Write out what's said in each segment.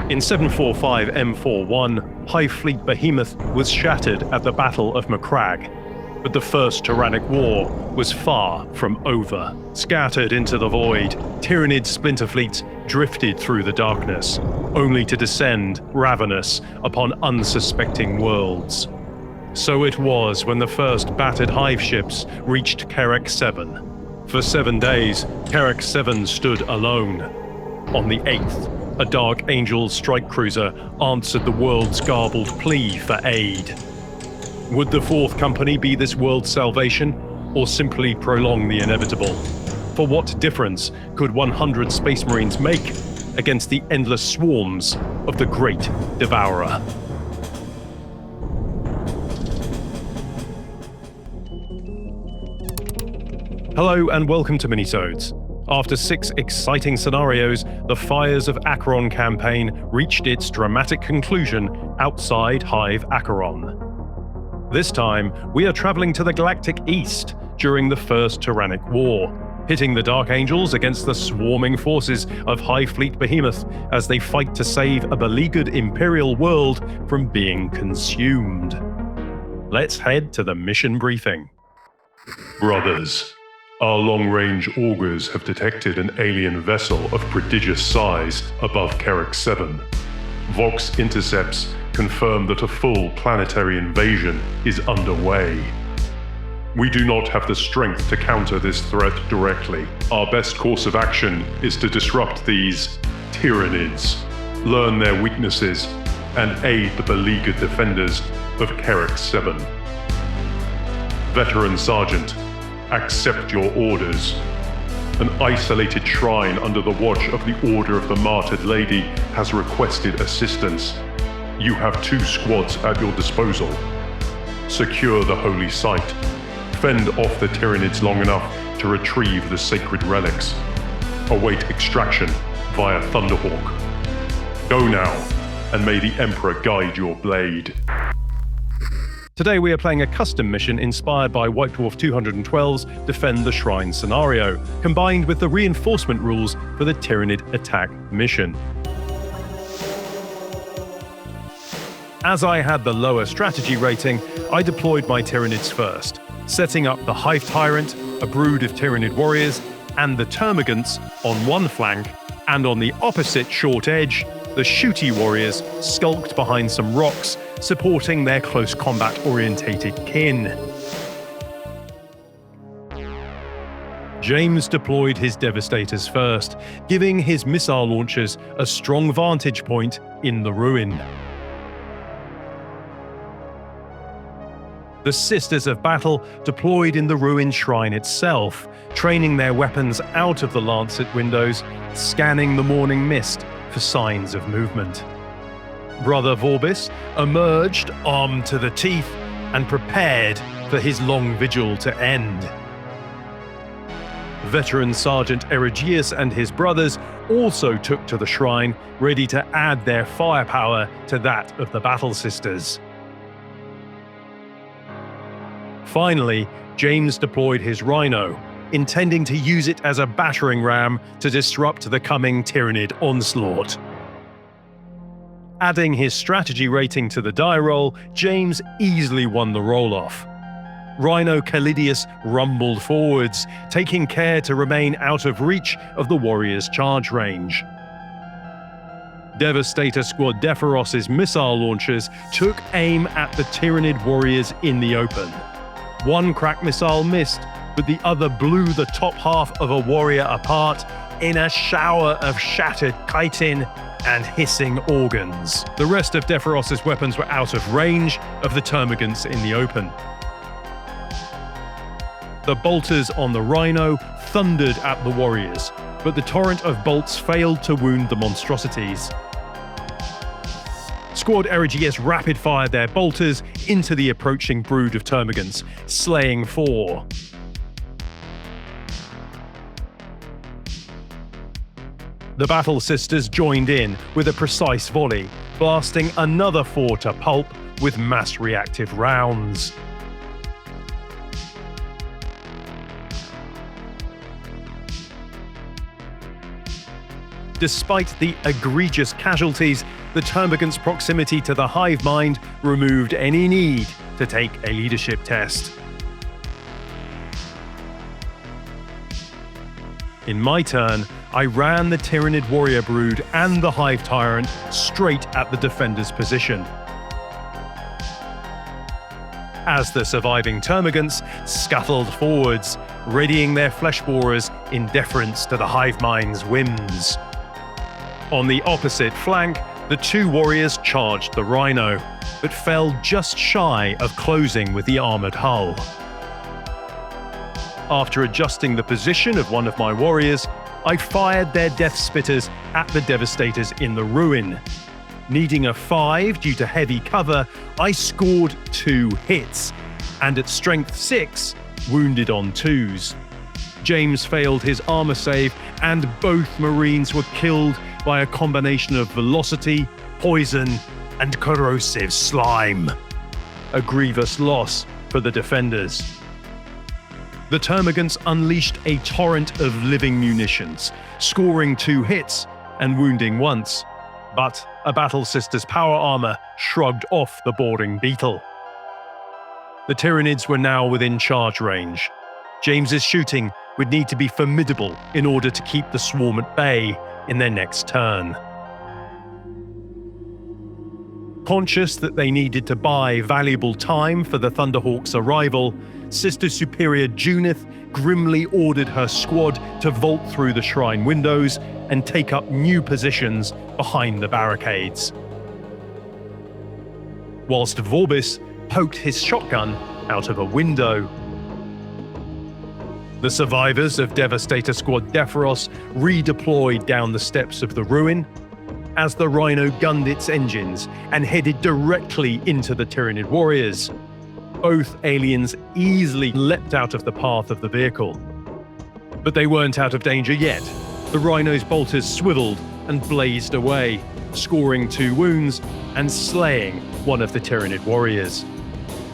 In 745 M41, Hive Fleet Behemoth was shattered at the Battle of Macragge, but the First Tyrannic War was far from over. Scattered into the void, Tyranid splinter fleets drifted through the darkness, only to descend, ravenous, upon unsuspecting worlds. So it was when the first battered Hive ships reached Kerek 7. For 7 days, Kerek 7 stood alone. On the 8th, a Dark Angel strike cruiser answered the world's garbled plea for aid. Would the Fourth Company be this world's salvation, or simply prolong the inevitable? For what difference could 100 Space Marines make against the endless swarms of the Great Devourer? Hello and welcome to Minisodes. After 6 exciting scenarios, the Fires of Acheron campaign reached its dramatic conclusion outside Hive Acheron. This time, we are traveling to the Galactic East during the First Tyrannic War, pitting the Dark Angels against the swarming forces of Hive Fleet Behemoth as they fight to save a beleaguered Imperial world from being consumed. Let's head to the mission briefing. Brothers, our long-range augurs have detected an alien vessel of prodigious size above Kerek 7. Vox intercepts confirm that a full planetary invasion is underway. We do not have the strength to counter this threat directly. Our best course of action is to disrupt these Tyranids, learn their weaknesses, and aid the beleaguered defenders of Kerek 7. Veteran Sergeant, accept your orders. An isolated shrine under the watch of the Order of the Martyred Lady has requested assistance. You have 2 squads at your disposal. Secure the holy site. Fend off the Tyranids long enough to retrieve the sacred relics. Await extraction via Thunderhawk. Go now, and may the Emperor guide your blade. Today we are playing a custom mission inspired by White Dwarf 212's Defend the Shrine scenario, combined with the reinforcement rules for the Tyranid attack mission. As I had the lower strategy rating, I deployed my Tyranids first, setting up the Hive Tyrant, a brood of Tyranid warriors, and the Termagants on one flank, and on the opposite short edge, the Shooty warriors skulked behind some rocks, supporting their close combat-orientated kin. James deployed his Devastators first, giving his missile launchers a strong vantage point in the ruin. The Sisters of Battle deployed in the ruined shrine itself, training their weapons out of the lancet windows, scanning the morning mist for signs of movement. Brother Vorbis emerged, armed to the teeth, and prepared for his long vigil to end. Veteran Sergeant Erigeus and his brothers also took to the shrine, ready to add their firepower to that of the Battle Sisters. Finally, James deployed his Rhino, intending to use it as a battering ram to disrupt the coming Tyranid onslaught. Adding his strategy rating to the die roll, James easily won the roll-off. Rhino Calidius rumbled forwards, taking care to remain out of reach of the warrior's charge range. Devastator Squad Deferos's missile launchers took aim at the Tyranid warriors in the open. One crack missile missed, but the other blew the top half of a warrior apart in a shower of shattered chitin and hissing organs. The rest of Deferos's weapons were out of range of the Termagants in the open. The bolters on the Rhino thundered at the warriors, but the torrent of bolts failed to wound the monstrosities. Squad Erigeus rapid-fired their bolters into the approaching brood of Termagants, slaying 4. The Battle Sisters joined in with a precise volley, blasting another 4 to pulp with mass reactive rounds. Despite the egregious casualties, the Termagant's proximity to the hive mind removed any need to take a leadership test. In my turn, I ran the Tyranid warrior brood and the Hive Tyrant straight at the defender's position. As the surviving Termagants scuttled forwards, readying their flesh borers in deference to the hive mind's whims. On the opposite flank, the two warriors charged the Rhino, but fell just shy of closing with the armored hull. After adjusting the position of one of my warriors, I fired their Death Spitters at the Devastators in the ruin. Needing a 5 due to heavy cover, I scored 2 hits, and at strength 6, wounded on 2s. James failed his armor save, and both Marines were killed by a combination of velocity, poison, and corrosive slime. A grievous loss for the defenders. The Termagants unleashed a torrent of living munitions, scoring 2 hits and wounding once, but a Battle Sister's power armor shrugged off the boarding beetle. The Tyranids were now within charge range. James's shooting would need to be formidable in order to keep the swarm at bay in their next turn. Conscious that they needed to buy valuable time for the Thunderhawk's arrival, Sister Superior Junith grimly ordered her squad to vault through the shrine windows and take up new positions behind the barricades. Whilst Vorbis poked his shotgun out of a window. The survivors of Devastator Squad Deferos redeployed down the steps of the ruin as the Rhino gunned its engines and headed directly into the Tyranid warriors. Both aliens easily leapt out of the path of the vehicle. But they weren't out of danger yet. The Rhino's bolters swiveled and blazed away, scoring 2 wounds and slaying one of the Tyranid warriors.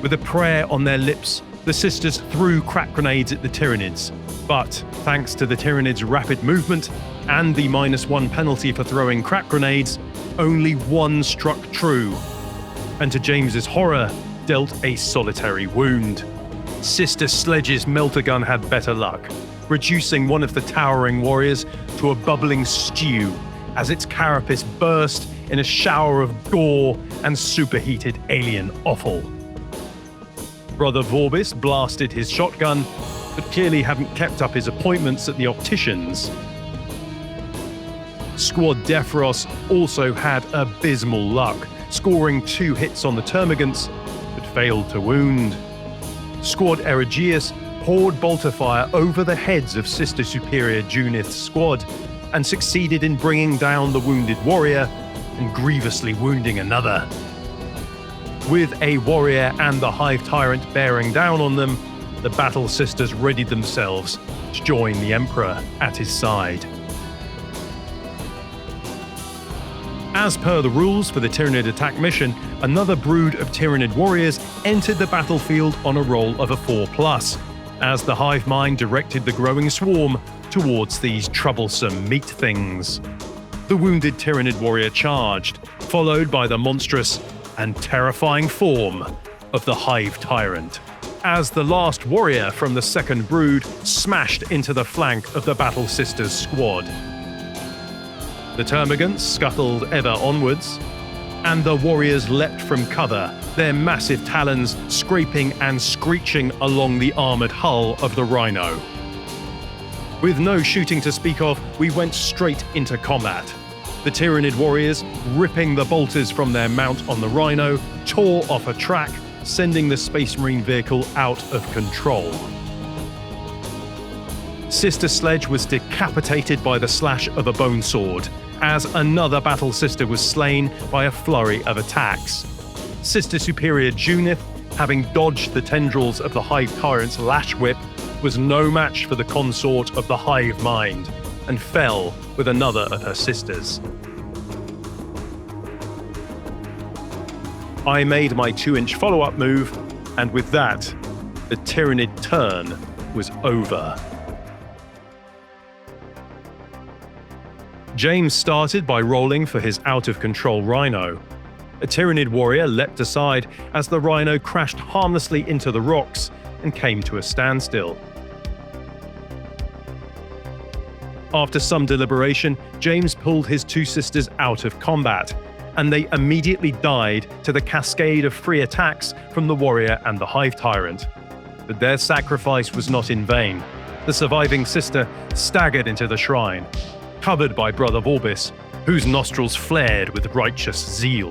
With a prayer on their lips, the sisters threw crack grenades at the Tyranids, but thanks to the Tyranids' rapid movement and the -1 penalty for throwing crack grenades, only 1 struck true, and to James's horror, dealt a solitary wound. Sister Sledge's melter gun had better luck, reducing one of the towering warriors to a bubbling stew as its carapace burst in a shower of gore and superheated alien offal. Brother Vorbis blasted his shotgun, but clearly hadn't kept up his appointments at the opticians. Squad Deferos also had abysmal luck, scoring 2 hits on the Termagants, but failed to wound. Squad Eregius poured bolter fire over the heads of Sister Superior Junith's squad and succeeded in bringing down the wounded warrior and grievously wounding another. With a warrior and the Hive Tyrant bearing down on them, the Battle Sisters readied themselves to join the Emperor at his side. As per the rules for the Tyranid attack mission, another brood of Tyranid warriors entered the battlefield on a roll of a 4+, as the hive mind directed the growing swarm towards these troublesome meat things. The wounded Tyranid warrior charged, followed by the monstrous and terrifying form of the Hive Tyrant, as the last warrior from the second brood smashed into the flank of the Battle Sisters squad. The Termagants scuttled ever onwards, and the warriors leapt from cover, their massive talons scraping and screeching along the armoured hull of the Rhino. With no shooting to speak of, we went straight into combat. The Tyranid warriors, ripping the bolters from their mount on the Rhino, tore off a track, sending the Space Marine vehicle out of control. Sister Sledge was decapitated by the slash of a bone sword, as another Battle Sister was slain by a flurry of attacks. Sister Superior Junith, having dodged the tendrils of the Hive Tyrant's lash whip, was no match for the consort of the Hive Mind, and fell with another of her sisters. I made my 2-inch follow-up move, and with that, the Tyranid turn was over. James started by rolling for his out-of-control Rhino. A Tyranid warrior leapt aside as the Rhino crashed harmlessly into the rocks and came to a standstill. After some deliberation, James pulled his two sisters out of combat, and they immediately died to the cascade of free attacks from the warrior and the Hive Tyrant. But their sacrifice was not in vain. The surviving sister staggered into the shrine, covered by Brother Vorbis, whose nostrils flared with righteous zeal.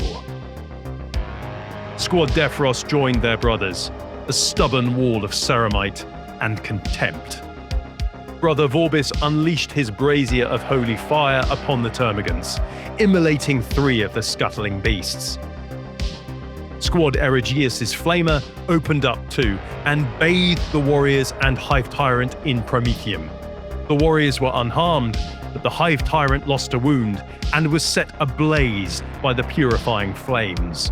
Squad Defros joined their brothers, a stubborn wall of ceramite and contempt. Brother Vorbis unleashed his brazier of holy fire upon the termagants, immolating 3 of the scuttling beasts. Squad Eregius' flamer opened up too, and bathed the warriors and Hive Tyrant in promethium. The warriors were unharmed, but the Hive Tyrant lost a wound and was set ablaze by the purifying flames.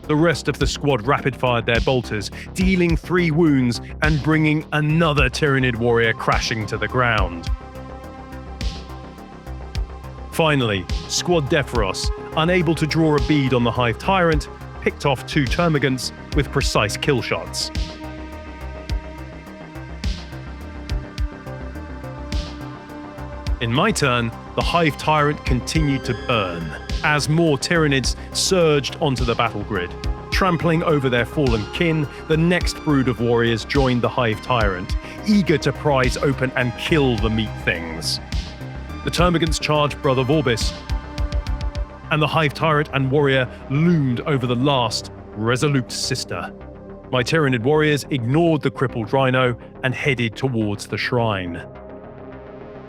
The rest of the squad rapid-fired their bolters, dealing 3 wounds and bringing another Tyranid warrior crashing to the ground. Finally, Squad Defros, unable to draw a bead on the Hive Tyrant, picked off 2 termagants with precise kill shots. In my turn, the Hive Tyrant continued to burn, as more Tyranids surged onto the battle grid. Trampling over their fallen kin, the next brood of warriors joined the Hive Tyrant, eager to prise open and kill the meat things. The termagants charged Brother Vorbis, and the Hive Tyrant and warrior loomed over the last, resolute sister. My Tyranid warriors ignored the crippled Rhino and headed towards the shrine.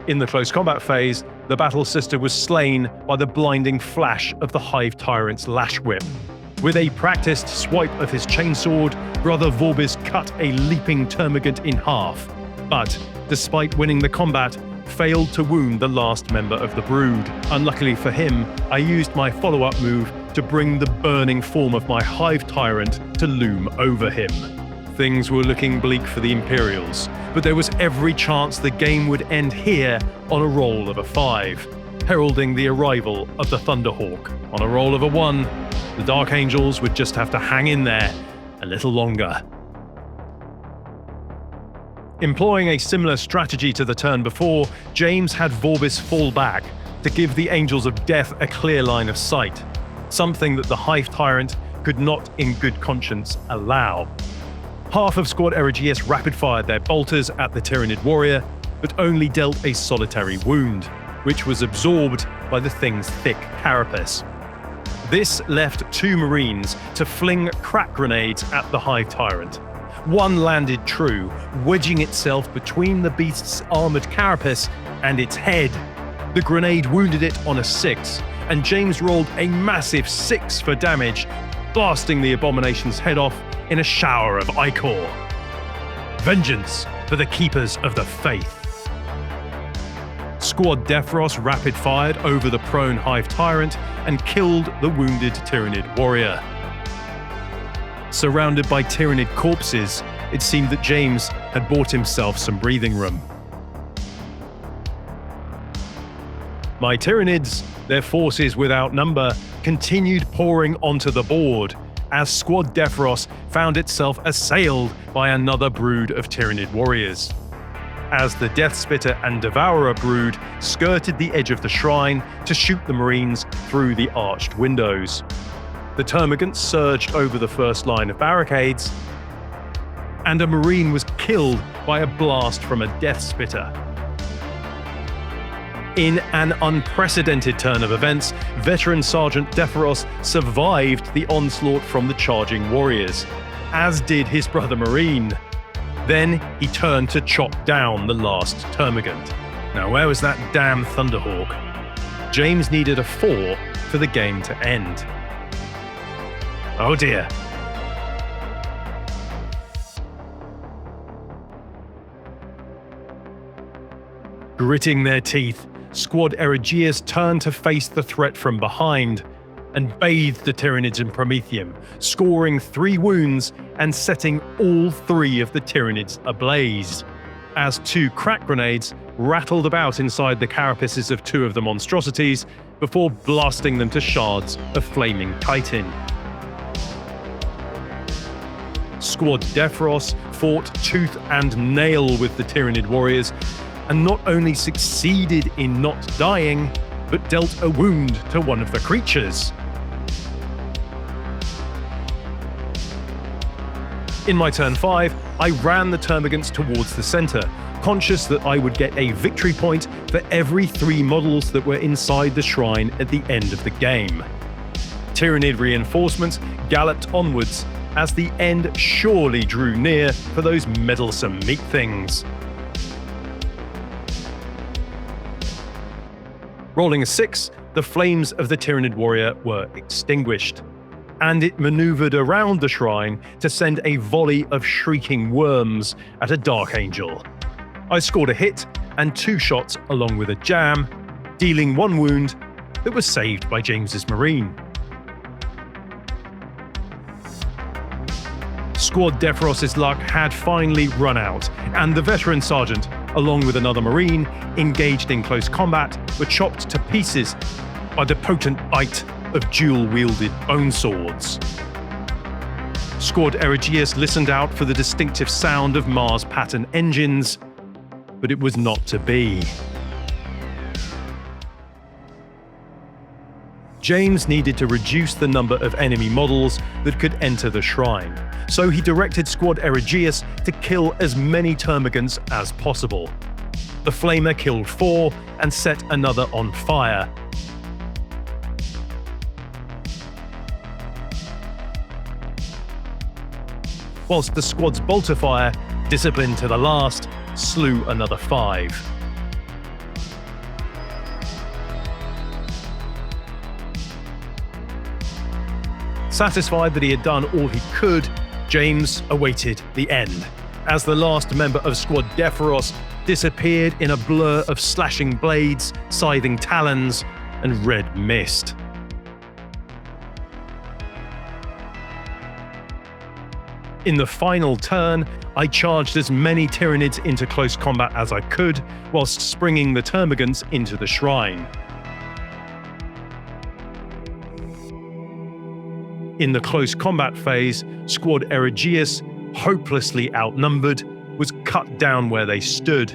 In the close combat phase, the battle sister was slain by the blinding flash of the Hive Tyrant's lash whip. With a practiced swipe of his chainsword, Brother Vorbis cut a leaping termagant in half, but, despite winning the combat, failed to wound the last member of the brood. Unluckily for him, I used my follow-up move to bring the burning form of my Hive Tyrant to loom over him. Things were looking bleak for the Imperials, but there was every chance the game would end here on a roll of a 5, heralding the arrival of the Thunderhawk. On a roll of a 1, the Dark Angels would just have to hang in there a little longer. Employing a similar strategy to the turn before, James had Vorbis fall back to give the Angels of Death a clear line of sight, something that the Hive Tyrant could not in good conscience allow. Half of Squad Eregius rapid-fired their bolters at the Tyranid warrior, but only dealt a solitary wound, which was absorbed by the thing's thick carapace. This left 2 Marines to fling crack grenades at the Hive Tyrant. One landed true, wedging itself between the beast's armored carapace and its head. The grenade wounded it on a 6, and James rolled a massive 6 for damage, blasting the abomination's head off in a shower of ichor. Vengeance for the Keepers of the Faith. Squad Defros rapid-fired over the prone Hive Tyrant and killed the wounded Tyranid warrior. Surrounded by Tyranid corpses, it seemed that James had bought himself some breathing room. My Tyranids, their forces without number, continued pouring onto the board, as Squad Defros found itself assailed by another brood of Tyranid warriors. As the Death Spitter and Devourer brood skirted the edge of the shrine to shoot the Marines through the arched windows. The termagants surged over the first line of barricades, and a Marine was killed by a blast from a Death Spitter. In an unprecedented turn of events, veteran Sergeant Defros survived the onslaught from the charging warriors, as did his brother Marine. Then he turned to chop down the last termagant. Now where was that damn Thunderhawk? James needed a 4 for the game to end. Oh dear. Gritting their teeth, Squad Eregius turned to face the threat from behind and bathed the Tyranids in promethium, scoring 3 wounds and setting all 3 of the Tyranids ablaze. as 2 crack grenades rattled about inside the carapaces of 2 of the monstrosities before blasting them to shards of flaming chitin. Squad Devourer fought tooth and nail with the Tyranid warriors, and not only succeeded in not dying, but dealt a wound to one of the creatures. In my turn 5, I ran the termagants towards the center, conscious that I would get a victory point for every 3 models that were inside the shrine at the end of the game. Tyranid reinforcements galloped onwards as the end surely drew near for those meddlesome meat things. Rolling a 6, the flames of the Tyranid warrior were extinguished, and it maneuvered around the shrine to send a volley of shrieking worms at a Dark Angel. I scored a hit and 2 shots along with a jam, dealing 1 wound that was saved by James's Marine. Squad Devarour's luck had finally run out, and the veteran sergeant, along with another Marine, engaged in close combat, were chopped to pieces by the potent bite of dual-wielded bone swords. Squad Eregius listened out for the distinctive sound of Mars pattern engines, but it was not to be. James needed to reduce the number of enemy models that could enter the shrine, so he directed Squad Eregius to kill as many termagants as possible. The Flamer killed 4 and set another on fire. Whilst the squad's bolter fire, disciplined to the last, slew another 5. Satisfied that he had done all he could, James awaited the end, as the last member of Squad Devourer disappeared in a blur of slashing blades, scything talons, and red mist. In the final turn, I charged as many Tyranids into close combat as I could, whilst springing the termagants into the shrine. In the close combat phase, Squad Eregius, hopelessly outnumbered, was cut down where they stood.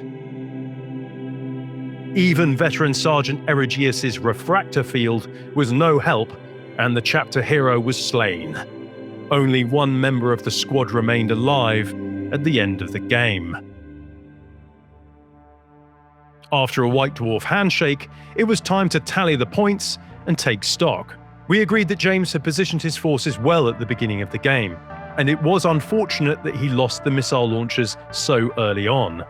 Even veteran Sergeant Eregius's refractor field was no help, and the chapter hero was slain. Only 1 member of the squad remained alive at the end of the game. After a White Dwarf handshake, it was time to tally the points and take stock. We agreed that James had positioned his forces well at the beginning of the game, and it was unfortunate that he lost the missile launchers so early on.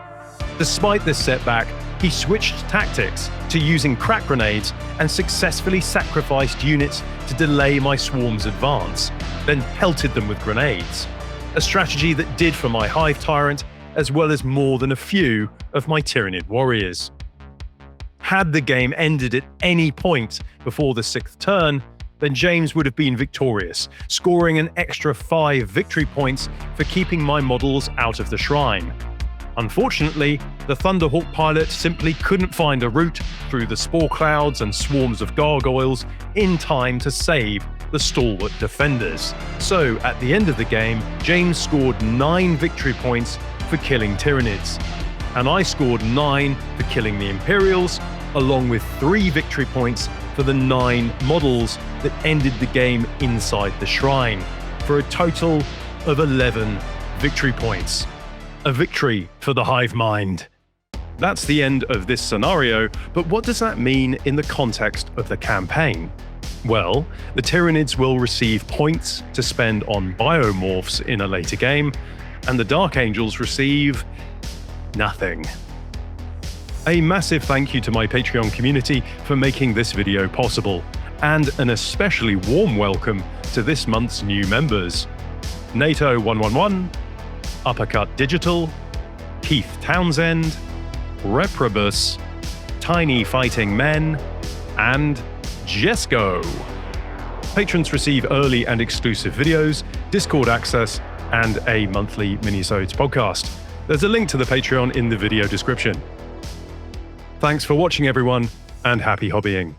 Despite this setback, he switched tactics to using crack grenades and successfully sacrificed units to delay my swarm's advance, then pelted them with grenades. A strategy that did for my Hive Tyrant, as well as more than a few of my Tyranid warriors. Had the game ended at any point before the 6th turn, then James would have been victorious, scoring an extra 5 victory points for keeping my models out of the shrine. Unfortunately, the Thunderhawk pilot simply couldn't find a route through the spore clouds and swarms of gargoyles in time to save the stalwart defenders. So, at the end of the game, James scored 9 victory points for killing Tyranids, and I scored 9 for killing the Imperials, along with 3 victory points for the 9 models that ended the game inside the shrine, for a total of 11 victory points. A victory for the hive mind. That's the end of this scenario, but what does that mean in the context of the campaign? Well, the Tyranids will receive points to spend on biomorphs in a later game, and the Dark Angels receive nothing. A massive thank you to my Patreon community for making this video possible, and an especially warm welcome to this month's new members: NATO 111, Uppercut Digital, Keith Townsend, Reprobus, Tiny Fighting Men, and Jesco. Patrons receive early and exclusive videos, Discord access, and a monthly Minisodes podcast. There's a link to the Patreon in the video description. Thanks for watching everyone, and happy hobbying.